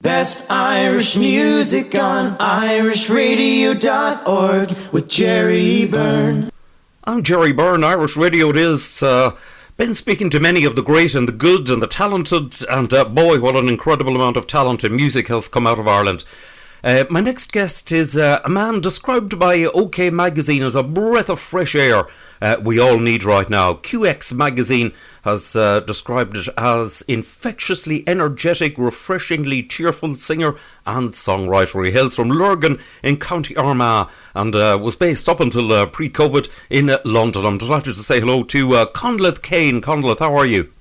Best Irish music on irishradio.org with Jerry Byrne. I'm Jerry Byrne. Irish Radio it is. Been speaking to many of the great and the good and the talented, and boy, what an incredible amount of talent and music has come out of Ireland. My next guest is a man described by OK Magazine as a breath of fresh air we all need right now. QX Magazine has described it as infectiously energetic, refreshingly cheerful singer and songwriter. He hails from Lurgan in County Armagh and was based up until pre-COVID in London. I'm delighted to say hello to Conleth Kane. Conleth, how are you?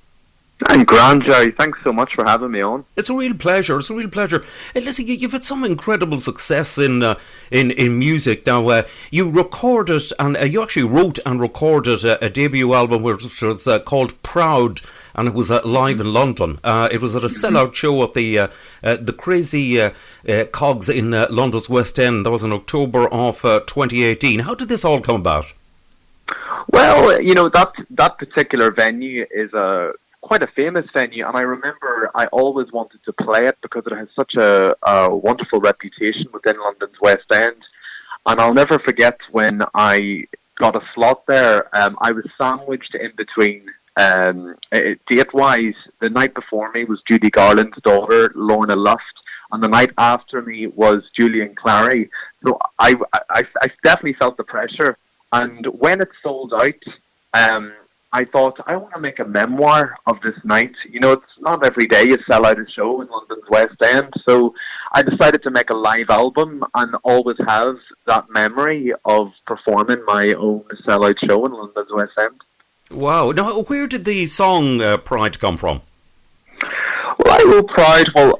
I'm grand, Jerry. Thanks so much for having me on. It's a real pleasure. Listen, you've had some incredible success in music. Now, you recorded and you actually wrote and recorded a debut album which was called Proud, and it was live in London. It was at a sellout show at the Crazy Cogs in London's West End. That was in October of 2018. How did this all come about? Well, you know, that particular venue is quite a famous venue, and I remember I always wanted to play it because it has such a wonderful reputation within London's West End. And I'll never forget when I got a slot there. I was sandwiched in between, date-wise, the night before me was Judy Garland's daughter, Lorna Luft, and the night after me was Julian Clary. So I definitely felt the pressure. And when it sold out, I thought, I want to make a memoir of this night. You know, it's not every day you sell out a show in London's West End. So I decided to make a live album and always have that memory of performing my own sellout show in London's West End. Wow. Now, where did the song Pride come from? Well, I wrote Pride. Well,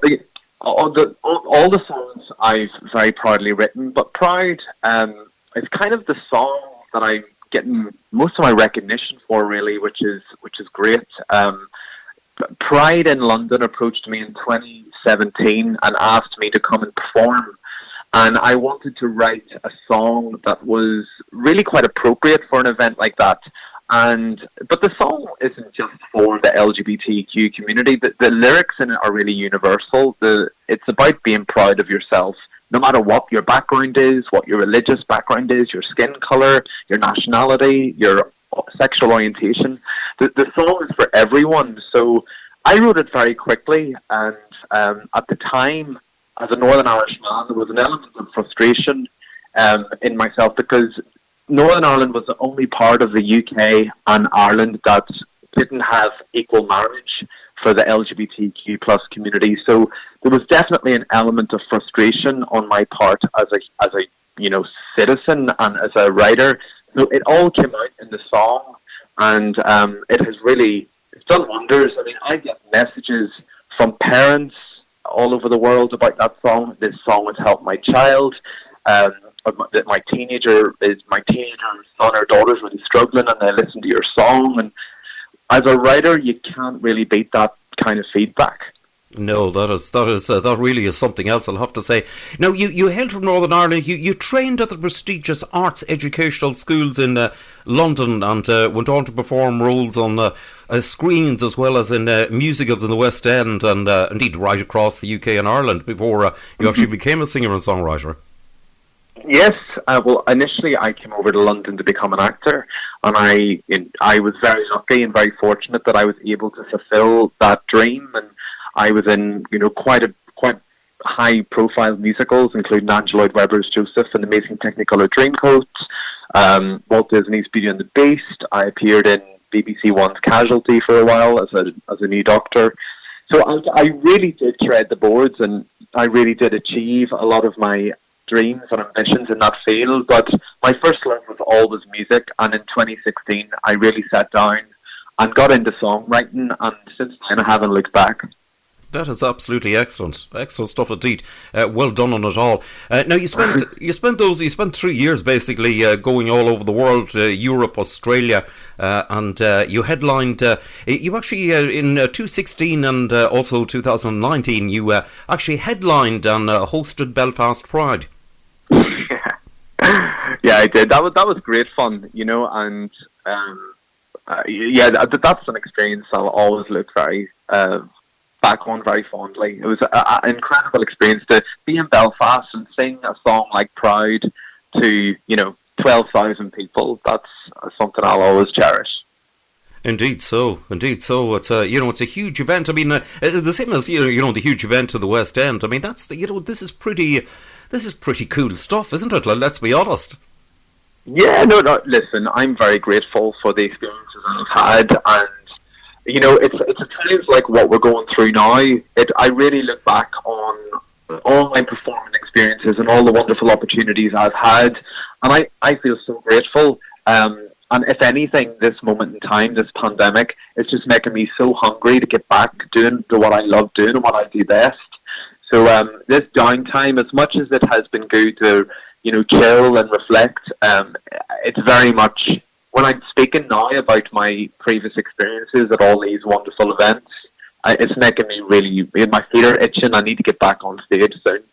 all the songs I've very proudly written, but Pride is kind of the song that I'm getting most of my recognition for, really, which is great. Pride in London approached me in 2017 and asked me to come and perform, and I wanted to write a song that was really quite appropriate for an event like that. But the song isn't just for the LGBTQ community. The lyrics in it are really universal. It's about being proud of yourself, no matter what your background is, what your religious background is, your skin colour, your nationality, your sexual orientation. The song is for everyone. So I wrote it very quickly, and at the time, as a Northern Irish man, there was an element of frustration in myself because Northern Ireland was the only part of the UK and Ireland that didn't have equal marriage for the LGBTQ plus community. So there was definitely an element of frustration on my part as a citizen and as a writer. So it all came out in the song, and it's done wonders. I mean, I get messages from parents all over the world about that song. This song has helped my child. My teenager son or daughter is really struggling, and they listen to your song. And as a writer, you can't really beat that kind of feedback. No, that really is something else, I'll have to say. Now, you hail from Northern Ireland. You trained at the prestigious arts educational schools in London and went on to perform roles on screens as well as in musicals in the West End and indeed right across the UK and Ireland before you actually became a singer and songwriter. Yes, well, initially I came over to London to become an actor, and I was very lucky and very fortunate that I was able to fulfil that dream. And I was in, quite high-profile musicals, including Andrew Lloyd Webber's Joseph and Amazing Technicolor Dreamcoat, Walt Disney's Beauty and the Beast. I appeared in BBC One's Casualty for a while as a new doctor. So I really did tread the boards, and I really did achieve a lot of my dreams and ambitions in that field. But my first love was always music, and in 2016 I really sat down and got into songwriting, and since then I haven't looked back. That is absolutely excellent stuff indeed. Well done on it all. Now you spent 3 years basically going all over the world, Europe, Australia, and you headlined. You actually in 2016 and also 2019 you actually headlined and hosted Belfast Pride. Yeah, I did. That was great fun, and that's an experience I'll always look very back on very fondly. It was an incredible experience to be in Belfast and sing a song like Proud to, 12,000 people. That's something I'll always cherish. Indeed so. It's a huge event. I mean, the same as the huge event to the West End. I mean, that's this is pretty cool stuff, isn't it? Let's be honest. Yeah, no. Listen, I'm very grateful for the experiences I've had, and it's at times like what we're going through now. I really look back on all my performing experiences and all the wonderful opportunities I've had, and I feel so grateful. And if anything, this moment in time, this pandemic, is just making me so hungry to get back doing what I love doing and what I do best. So this downtime, as much as it has been good to, chill and reflect, it's very much, when I'm speaking now about my previous experiences at all these wonderful events, it's making me really, my feet are itching. I need to get back on stage soon.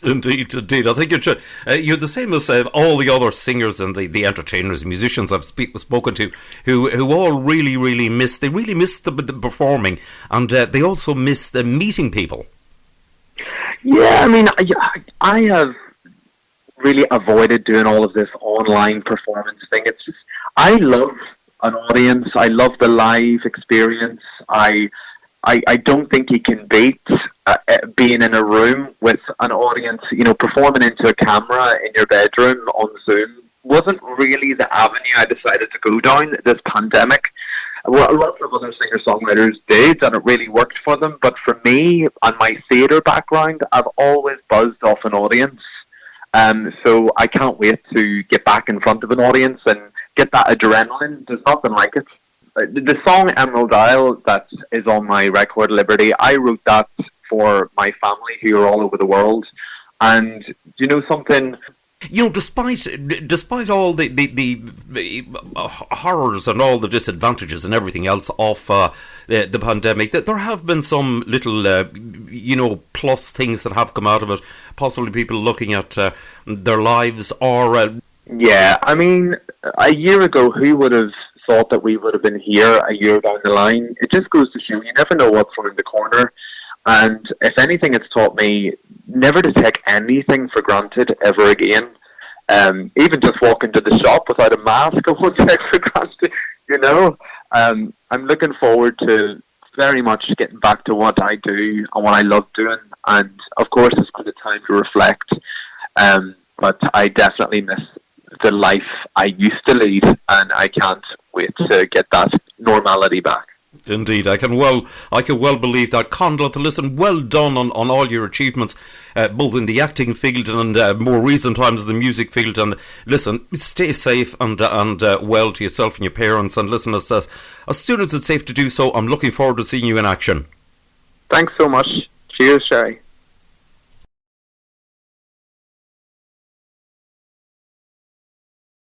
Indeed. I think you're the same as all the other singers and the entertainers and musicians I've spoken to who all really miss the performing, and they also miss the meeting people. Yeah, I mean, I have really avoided doing all of this online performance thing. It's just, I love an audience. I love the live experience. I don't think you can beat being in a room with an audience. Performing into a camera in your bedroom on Zoom wasn't really the avenue I decided to go down this pandemic. Well, a lot of other singer-songwriters did, and it really worked for them. But for me, and my theatre background, I've always buzzed off an audience. So I can't wait to get back in front of an audience and get that adrenaline. There's nothing like it. The song Emerald Isle that is on my record Liberty, I wrote that for my family who are all over the world. And you know something? Despite all the horrors and all the disadvantages and everything else of the pandemic, that there have been some little plus things that have come out of it. Possibly people looking at their lives or yeah, I mean, a year ago, who would have thought that we would have been here a year down the line? It just goes to show you never know what's around the corner. And if anything, it's taught me never to take anything for granted ever again. Even just walking to the shop without a mask, I won't take for granted, I'm looking forward to very much getting back to what I do and what I love doing. And of course, it's good time to reflect. But I definitely miss the life I used to lead, and I can't wait to get that normality back. Indeed, I can well believe that. Conleth, listen, well done on all your achievements, both in the acting field and more recent times the music field. And listen, stay safe and well to yourself and your parents. And listen, as soon as it's safe to do so, I'm looking forward to seeing you in action. Thanks so much. Cheers, Sherry.